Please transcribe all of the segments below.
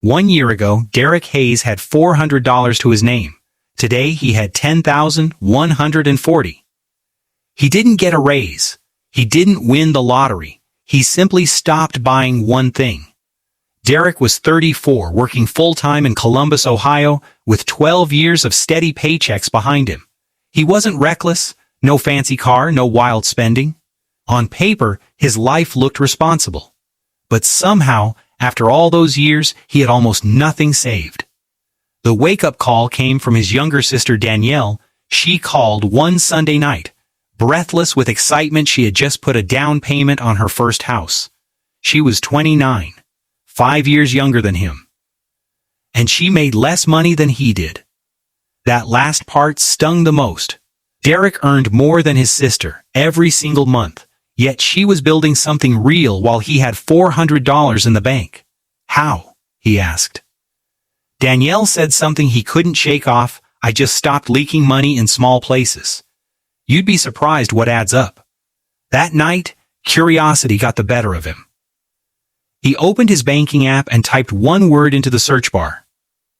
1 year ago, Derek Hayes had $400 to his name. Today, he had $10,140. He didn't get a raise. He didn't win the lottery. He simply stopped buying one thing. Derek was 34, working full-time in Columbus, Ohio, with 12 years of steady paychecks behind him. He wasn't reckless, no fancy car, no wild spending. On paper, his life looked responsible. But somehow, after all those years, he had almost nothing saved. The wake-up call came from his younger sister Danielle. She called one Sunday night. Breathless with excitement, she had just put a down payment on her first house. She was 29, 5 years younger than him. And she made less money than he did. That last part stung the most. Derek earned more than his sister every single month, yet she was building something real while he had $400 in the bank. How? He asked. Danielle said something he couldn't shake off. I just stopped leaking money in small places. You'd be surprised what adds up. That night, curiosity got the better of him. He opened his banking app and typed one word into the search bar.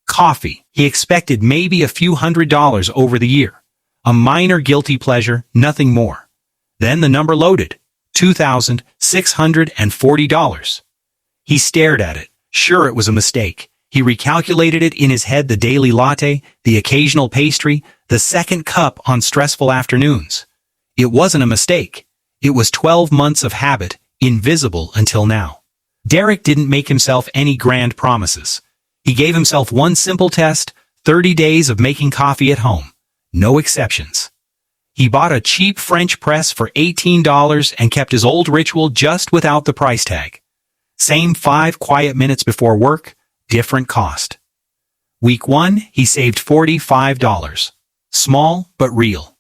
Coffee. He expected maybe a few $100s over the year. A minor guilty pleasure, nothing more. Then the number loaded. $2,640. He stared at it. Sure, it was a mistake. He recalculated it in his head: the daily latte, the occasional pastry, the second cup on stressful afternoons. It wasn't a mistake. It was 12 months of habit, invisible until now. Derek didn't make himself any grand promises. He gave himself one simple test: 30 days of making coffee at home. No exceptions. He bought a cheap French press for $18 and kept his old ritual just without the price tag. Same 5 quiet minutes before work, different cost. Week 1, he saved $45. Small, but real.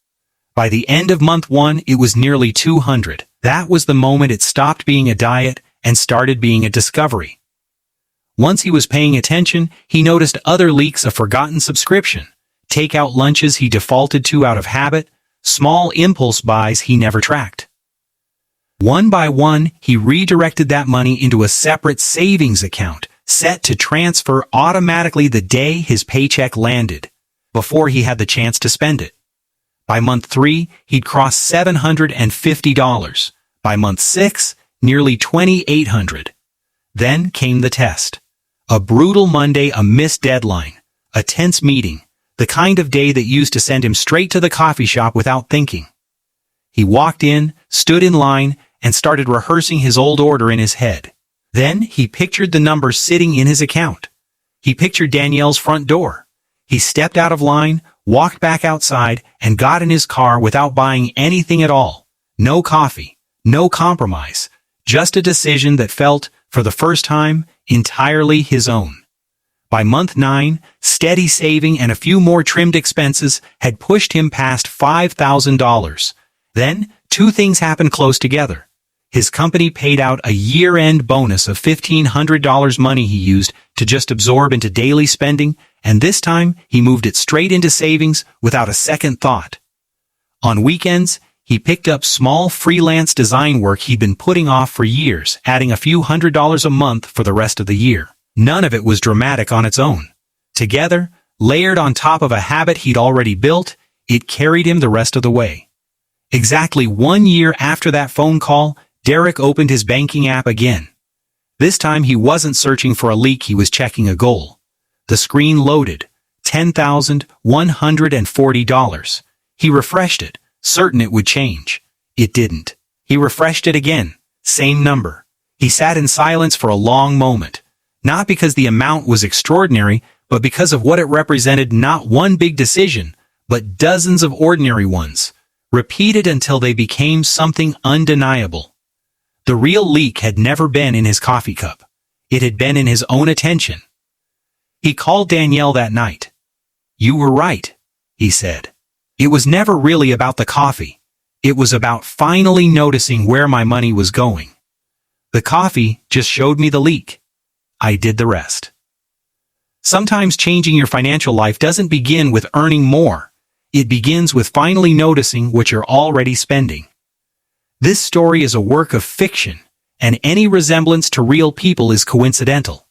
By the end of month 1, it was nearly $200. That was the moment it stopped being a diet and started being a discovery. Once he was paying attention, he noticed other leaks: a forgotten subscription, takeout lunches he defaulted to out of habit, small impulse buys he never tracked. One by one, he redirected that money into a separate savings account, set to transfer automatically the day his paycheck landed, before he had the chance to spend it. By month 3, he'd crossed $750. By month 6, nearly $2,800. Then came the test. A brutal Monday, a missed deadline, a tense meeting, the kind of day that used to send him straight to the coffee shop without thinking. He walked in, stood in line, and started rehearsing his old order in his head. Then he pictured the numbers sitting in his account. He pictured Danielle's front door. He stepped out of line, walked back outside, and got in his car without buying anything at all. No coffee, no compromise, just a decision that felt, for the first time, entirely his own. By month 9, steady saving and a few more trimmed expenses had pushed him past $5,000. Then, 2 things happened close together. His company paid out a year-end bonus of $1,500, money he used to just absorb into daily spending, and this time he moved it straight into savings without a second thought. On weekends, he picked up small freelance design work he'd been putting off for years, adding a few $100s a month for the rest of the year. None of it was dramatic on its own. Together, layered on top of a habit he'd already built, it carried him the rest of the way. Exactly 1 year after that phone call, Derek opened his banking app again. This time he wasn't searching for a leak, he was checking a goal. The screen loaded. $10,140. He refreshed it, certain it would change. It didn't. He refreshed it again. Same number. He sat in silence for a long moment. Not because the amount was extraordinary, but because of what it represented: not one big decision, but dozens of ordinary ones, repeated until they became something undeniable. The real leak had never been in his coffee cup. It had been in his own attention. He called Danielle that night. "You were right," he said. "It was never really about the coffee. It was about finally noticing where my money was going. The coffee just showed me the leak. I did the rest." Sometimes changing your financial life doesn't begin with earning more. It begins with finally noticing what you're already spending. This story is a work of fiction, and any resemblance to real people is coincidental.